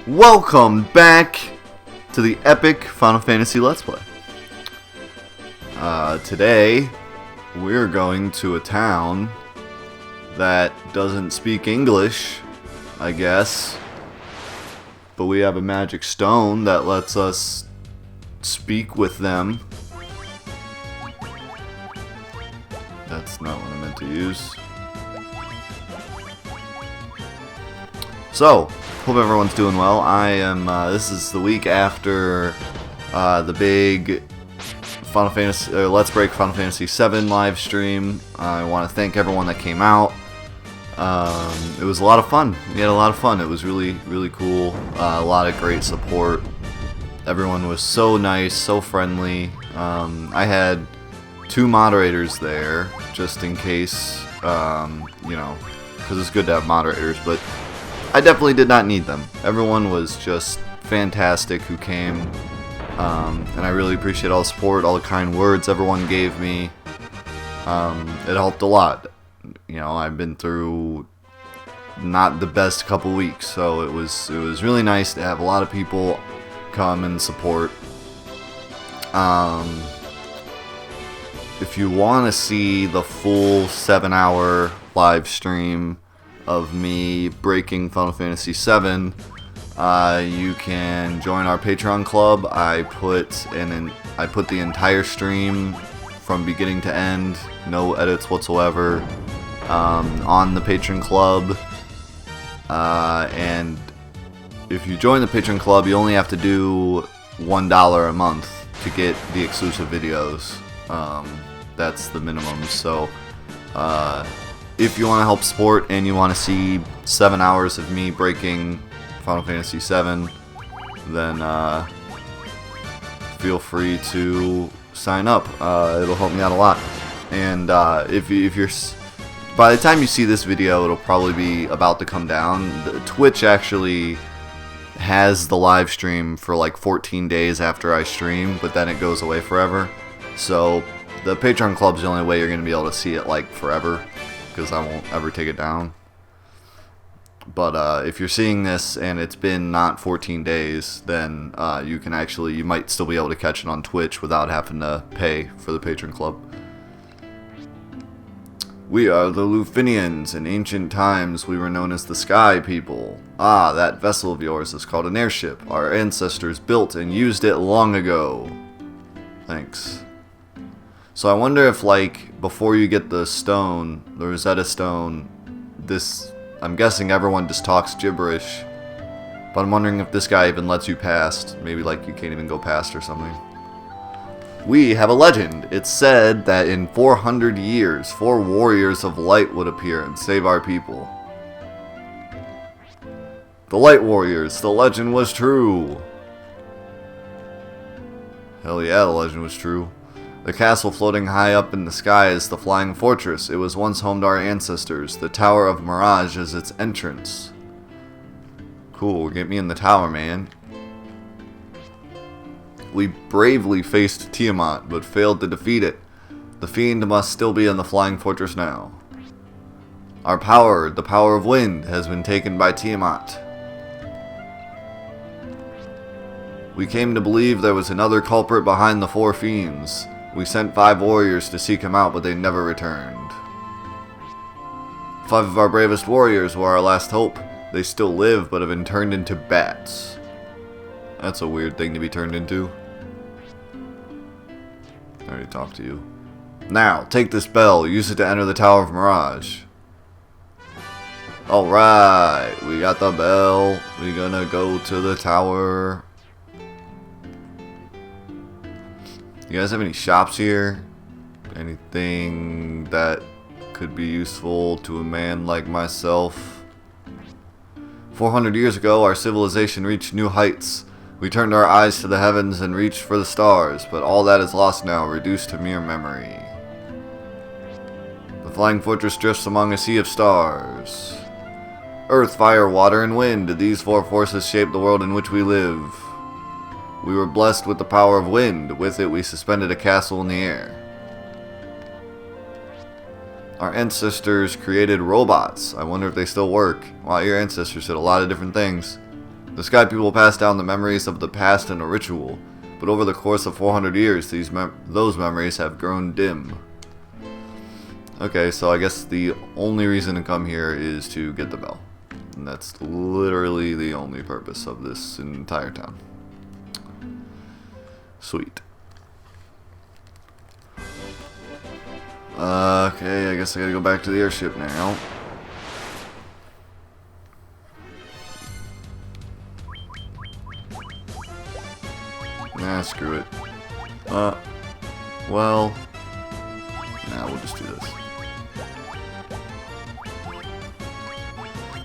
Welcome back to the epic Final Fantasy Let's Play. Today, we're going to a town that doesn't speak English, I guess. But we have a magic stone that lets us speak with them. That's not what I meant to use. So, hope everyone's doing well. I am, this is the week after the big Final Fantasy, Let's Break Final Fantasy VII live stream. I want to thank everyone that came out. It was a lot of fun. We had a lot of fun. It was really, really cool. A lot of great support. Everyone was so nice, so friendly. I had 2 moderators there, just in case, you know, because it's good to have moderators, but I definitely did not need them. Everyone was just fantastic who came, and I really appreciate all the support, all the kind words everyone gave me. It helped a lot. You know, I've been through not the best couple weeks, so it was really nice to have a lot of people come and support. If you want to see the full 7-hour live stream of me breaking Final Fantasy VII, you can join our Patreon club. I put the entire stream from beginning to end, no edits whatsoever, on the Patreon club. And if you join the Patreon club, you only have to do $1 a month to get the exclusive videos. That's the minimum. So, if you want to help support and you want to see 7 hours of me breaking Final Fantasy VII, then feel free to sign up. It'll help me out a lot. And if you're, by the time you see this video, it'll probably be about to come down. Twitch actually has the live stream for like 14 days after I stream, but then it goes away forever. So the Patreon club's the only way you're going to be able to see it like forever, because I won't ever take it down. But if you're seeing this and it's been not 14 days, then you might still be able to catch it on Twitch without having to pay for the Patreon club. We are the Lufinians. In ancient times, we were known as the Sky People. Ah, that vessel of yours is called an airship. Our ancestors built and used it long ago. Thanks. So I wonder if, like, before you get the stone, the Rosetta Stone, I'm guessing everyone just talks gibberish, but I'm wondering if this guy even lets you past. Maybe, like, you can't even go past or something. We have a legend. It's said that in 400 years, 4 warriors of light would appear and save our people. The Light Warriors, the legend was true. Hell yeah, the legend was true. The castle floating high up in the sky is the Flying Fortress. It was once home to our ancestors. The Tower of Mirage is its entrance. Cool, get me in the tower, man. We bravely faced Tiamat, but failed to defeat it. The Fiend must still be in the Flying Fortress now. Our power, the power of wind, has been taken by Tiamat. We came to believe there was another culprit behind the 4 fiends. We sent 5 warriors to seek him out, but they never returned. 5 of our bravest warriors were our last hope. They still live, but have been turned into bats. That's a weird thing to be turned into. I already talked to you. Now, take this bell. Use it to enter the Tower of Mirage. Alright, we got the bell. We're gonna go to the tower. You guys have any shops here? Anything that could be useful to a man like myself? 400 years ago, our civilization reached new heights. We turned our eyes to the heavens and reached for the stars, but all that is lost now, reduced to mere memory. The flying fortress drifts among a sea of stars. Earth, fire, water, and wind. These four forces shape the world in which we live. We were blessed with the power of wind. With it, we suspended a castle in the air. Our ancestors created robots. I wonder if they still work. Wow, your ancestors did a lot of different things. The Sky People passed down the memories of the past in a ritual, but over the course of 400 years, those memories have grown dim. Okay, so I guess the only reason to come here is to get the bell. And that's literally the only purpose of this entire town. Sweet. Okay, I guess I gotta go back to the airship now. Nah, screw it. Well... Nah, we'll just do this.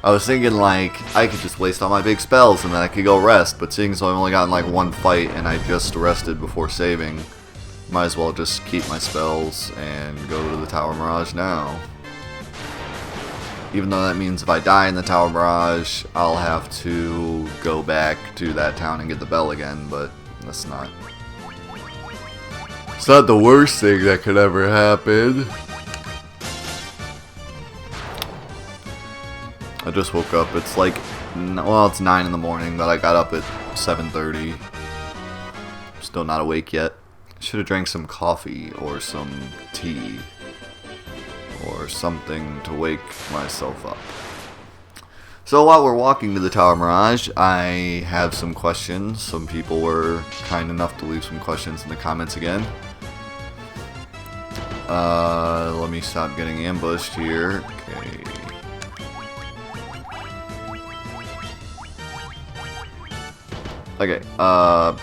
I was thinking, like, I could just waste all my big spells and then I could go rest, but seeing as I've only gotten, like, one fight and I just rested before saving, might as well just keep my spells and go to the Tower Mirage now. Even though that means if I die in the Tower Mirage, I'll have to go back to that town and get the bell again, but that's not... It's not the worst thing that could ever happen. I just woke up. It's like, well, it's 9 in the morning, but I got up at 7:30. Still not awake yet. Should have drank some coffee or some tea or something to wake myself up. So while we're walking to the Tower Mirage, I have some questions. Some people were kind enough to leave some questions in the comments again. Let me stop getting ambushed here. Okay. Okay, I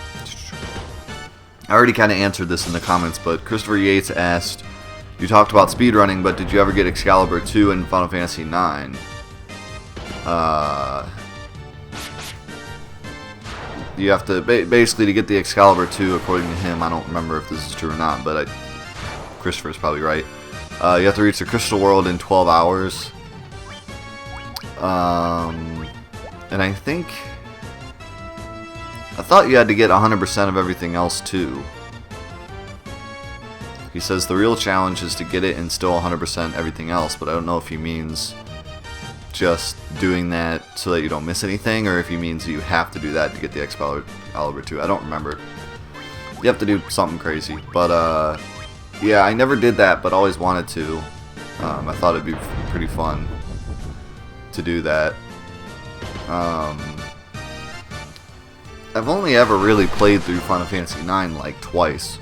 already kind of answered this in the comments, but Christopher Yates asked, you talked about speedrunning, but did you ever get Excalibur 2 in Final Fantasy 9? You have to, basically to get the Excalibur 2, according to him, I don't remember if this is true or not, but Christopher's probably right. You have to reach the Crystal World in 12 hours. And I think... I thought you had to get 100% of everything else too. He says the real challenge is to get it and still 100% everything else, but I don't know if he means just doing that so that you don't miss anything, or if he means you have to do that to get the Excalibur 2. I don't remember. You have to do something crazy, but yeah, I never did that, but always wanted to. I thought it'd be pretty fun to do that. I've only ever really played through Final Fantasy IX like twice.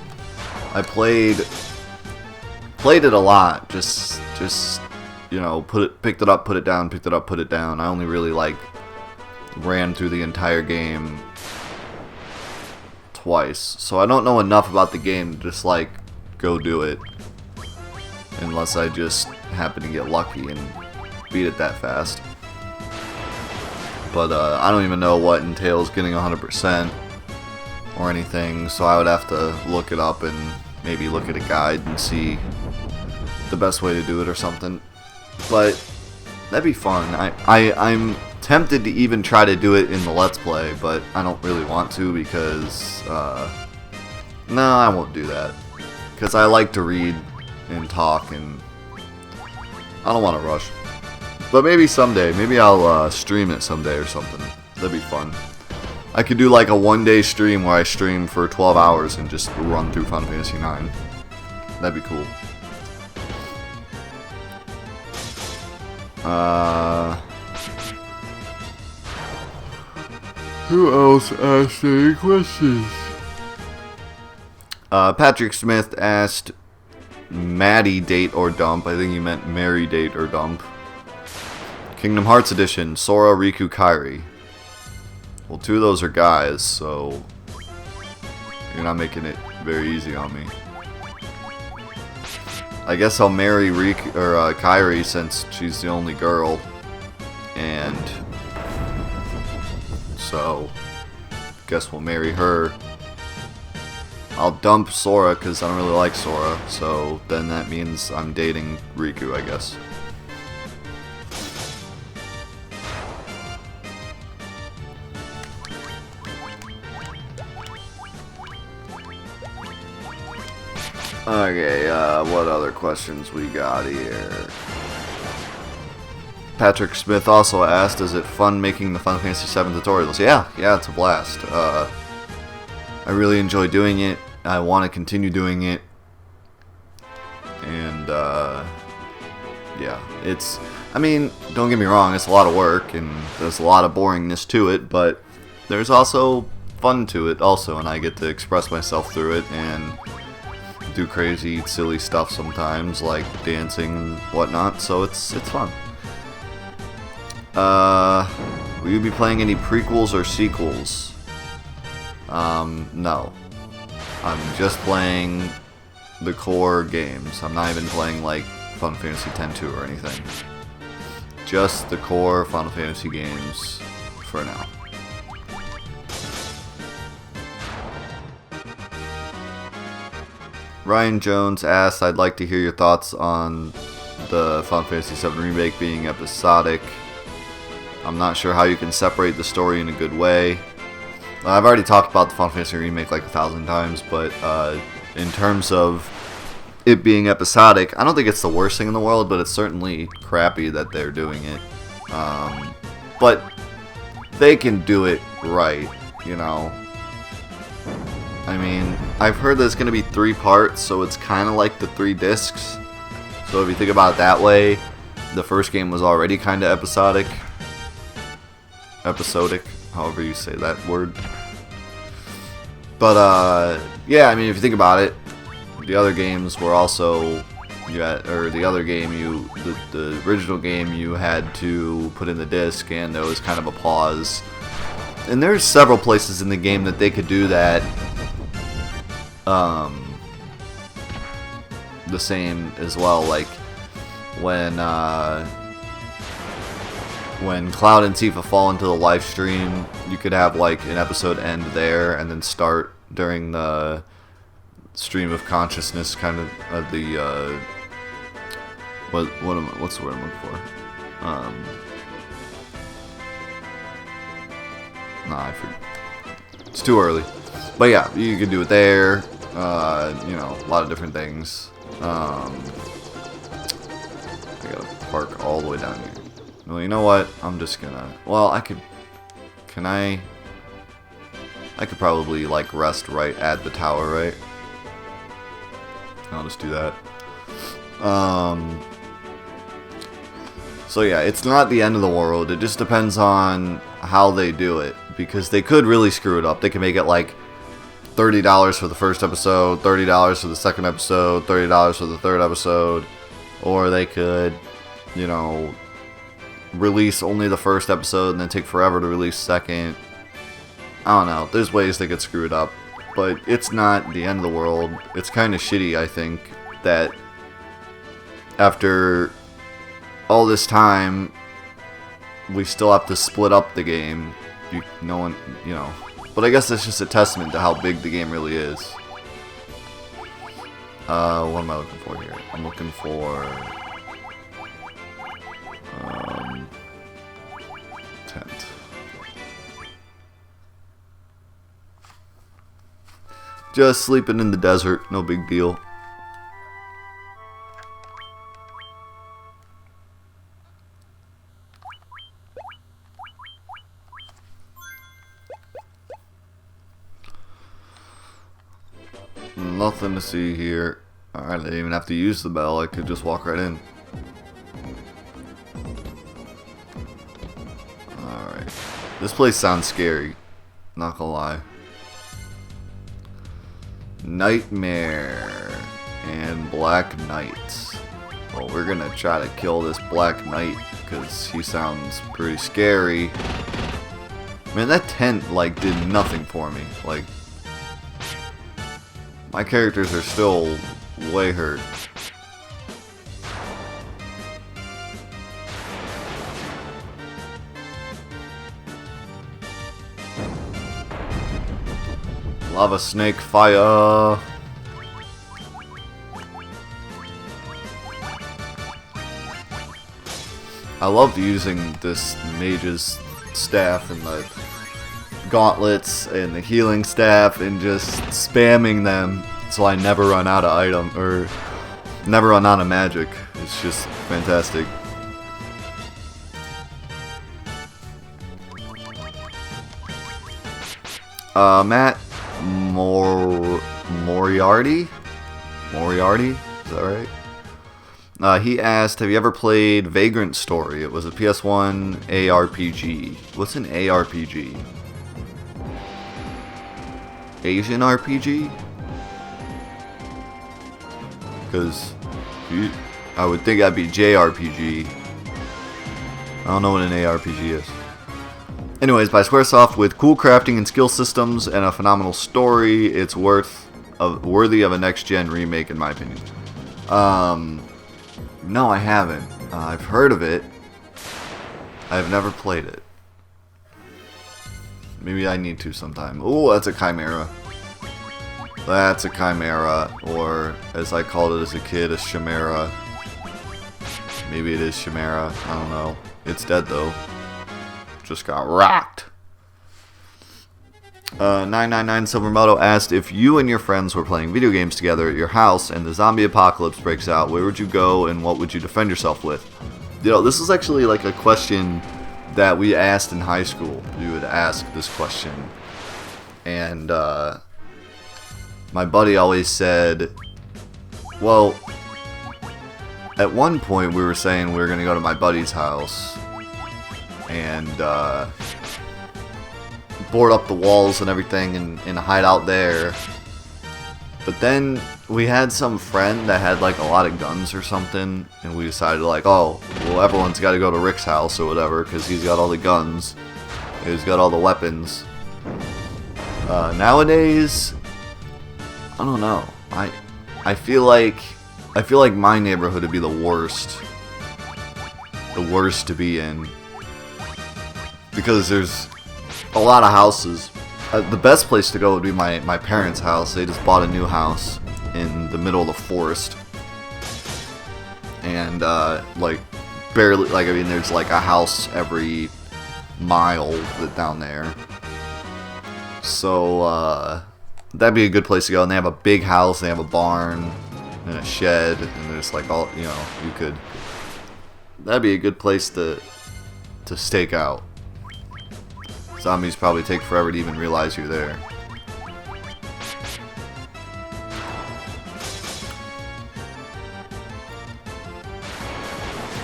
I played it a lot, just you know, picked it up, put it down, picked it up, put it down. I only really like ran through the entire game twice, so I don't know enough about the game to just like go do it, unless I just happen to get lucky and beat it that fast. But I don't even know what entails getting 100% or anything, so I would have to look it up and maybe look at a guide and see the best way to do it or something. But that'd be fun. I'm tempted to even try to do it in the Let's Play, but I don't really want to because, no, I won't do that. Because I like to read and talk, and I don't want to rush. But maybe someday. Maybe I'll stream it someday or something. That'd be fun. I could do like a one-day stream where I stream for 12 hours and just run through Final Fantasy IX. That'd be cool. Who else asked any questions? Patrick Smith asked Maddie date or dump. I think he meant Mary date or dump. Kingdom Hearts Edition, Sora, Riku, Kairi. Well, 2 of those are guys, so you're not making it very easy on me. I guess I'll marry Kairi since she's the only girl, and so guess we'll marry her. I'll dump Sora because I don't really like Sora, so then that means I'm dating Riku, I guess. Okay, what other questions we got here? Patrick Smith also asked, is it fun making the Final Fantasy VII tutorials? Yeah, it's a blast. I really enjoy doing it. I want to continue doing it. And, yeah, it's... I mean, don't get me wrong, it's a lot of work, and there's a lot of boringness to it, but there's also fun to it also, and I get to express myself through it, and do crazy, silly stuff sometimes, like dancing and whatnot, so it's fun. Will you be playing any prequels or sequels? No. I'm just playing the core games. I'm not even playing, like, Final Fantasy X-2 or anything. Just the core Final Fantasy games for now. Ryan Jones asked, I'd like to hear your thoughts on the Final Fantasy VII Remake being episodic. I'm not sure how you can separate the story in a good way. I've already talked about the Final Fantasy Remake like 1,000 times, but in terms of it being episodic, I don't think it's the worst thing in the world, but it's certainly crappy that they're doing it. But they can do it right, you know. I mean, I've heard there's going to be 3 parts, so it's kind of like the 3 discs. So if you think about it that way, the first game was already kind of episodic, however you say that word. But yeah, I mean, if you think about it, the other games were also the original game you had to put in the disc, and there was kind of a pause. And there's several places in the game that they could do that the same as well, like when Cloud and Tifa fall into the live stream, you could have like an episode end there and then start during the stream of consciousness, kind of the what's the word I'm looking for? I forget. It's too early. But yeah, you can do it there. You know, a lot of different things. I gotta park all the way down here. Well, you know what? I'm just gonna... Well, I could... Can I... I could probably, like, rest right at the tower, right? I'll just do that. So yeah, it's not the end of the world. It just depends on how they do it. Because they could really screw it up. They could make it, like, $30 for the first episode, $30 for the second episode, $30 for the third episode. Or they could, you know, release only the first episode and then take forever to release second. I don't know. There's ways they could screw it up. But it's not the end of the world. It's kind of shitty, I think, that after all this time, we still have to split up the game. No one, you know. But I guess that's just a testament to how big the game really is. What am I looking for here? I'm looking for... tent. Just sleeping in the desert, no big deal. Nothing to see here. Alright, I didn't even have to use the bell, I could just walk right in. Alright. This place sounds scary. Not gonna lie. Nightmare and Black Knight. Well, we're gonna try to kill this Black Knight because he sounds pretty scary. Man, that tent, like, did nothing for me. Like, my characters are still way hurt. Lava snake fire. I love using this mage's staff and the gauntlets and the healing staff and just spamming them so I never run out of item or never run out of magic. It's just fantastic. Matt Moriarty? Moriarty? Is that right? He asked, have you ever played Vagrant Story? It was a PS1 ARPG. What's an ARPG? Asian RPG? Because I would think that'd be JRPG. I don't know what an ARPG is. Anyways, by Squaresoft, with cool crafting and skill systems and a phenomenal story, it's worthy of a next-gen remake, in my opinion. No, I haven't. I've heard of it. I've never played it. Maybe I need to sometime. Ooh, that's a Chimera. That's a Chimera, or as I called it as a kid, a Chimera. Maybe it is Chimera. I don't know. It's dead though. Just got rocked. 999 Silvermoto asked, if you and your friends were playing video games together at your house and the zombie apocalypse breaks out, where would you go and what would you defend yourself with? You know, this is actually like a question that we asked in high school. We would ask this question. And my buddy always said, well, at one point we were saying we were going to go to my buddy's house and board up the walls and everything and hide out there. But then we had some friend that had like a lot of guns or something, and we decided like, oh, well, everyone's got to go to Rick's house or whatever because he's got all the guns, he's got all the weapons. Nowadays, I don't know. I feel like my neighborhood would be the worst to be in, because there's a lot of houses. The best place to go would be my parents' house. They just bought a new house in the middle of the forest, and like barely, like, I mean, there's like a house every mile down there. So that'd be a good place to go. And they have a big house. They have a barn and a shed, and there's like all, you know, you could. That'd be a good place to stake out. Zombies probably take forever to even realize you're there.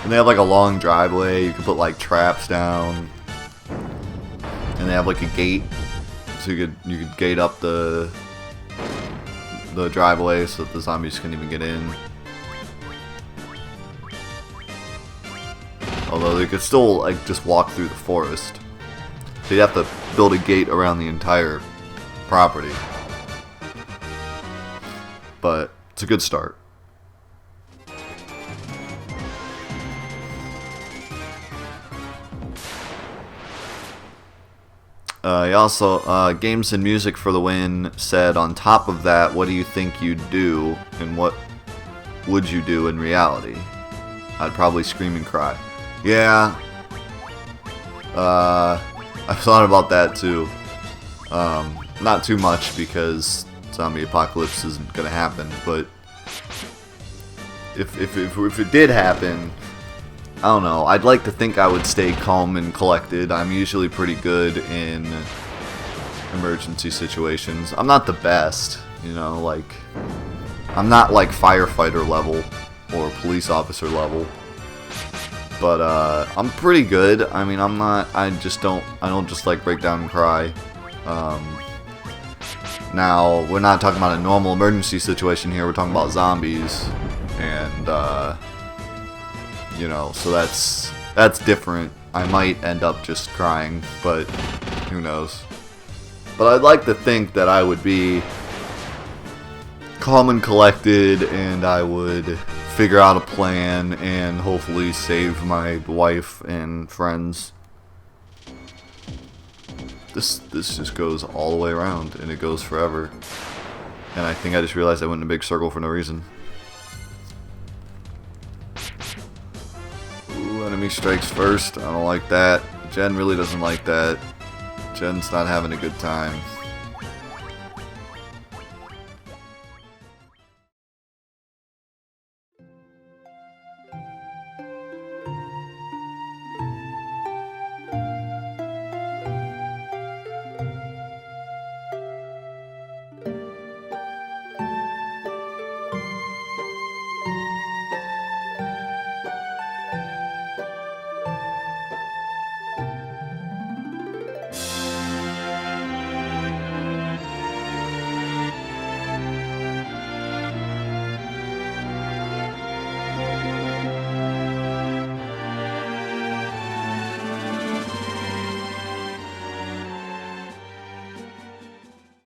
And they have like a long driveway. You can put like traps down, and they have like a gate, so you could gate up the driveway so that the zombies couldn't even get in. Although they could still like just walk through the forest. So you'd have to build a gate around the entire property. But it's a good start. He also, Games and Music for the Win said, on top of that, what do you think you'd do, and what would you do in reality? I'd probably scream and cry. Yeah. I've thought about that too. Not too much because zombie apocalypse isn't gonna happen, but if it did happen, I don't know. I'd like to think I would stay calm and collected. I'm usually pretty good in emergency situations. I'm not the best, you know, like, I'm not like firefighter level or police officer level. But I'm pretty good. I mean, I don't just like break down and cry. Now, we're not talking about a normal emergency situation here. We're talking about zombies, and you know, so that's different. I might end up just crying, but who knows? But I'd like to think that I would be calm and collected, and I would figure out a plan and hopefully save my wife and friends. This just goes all the way around, and it goes forever. And I think I just realized I went in a big circle for no reason. Ooh, enemy strikes first. I don't like that. Jen really doesn't like that. Jen's not having a good time.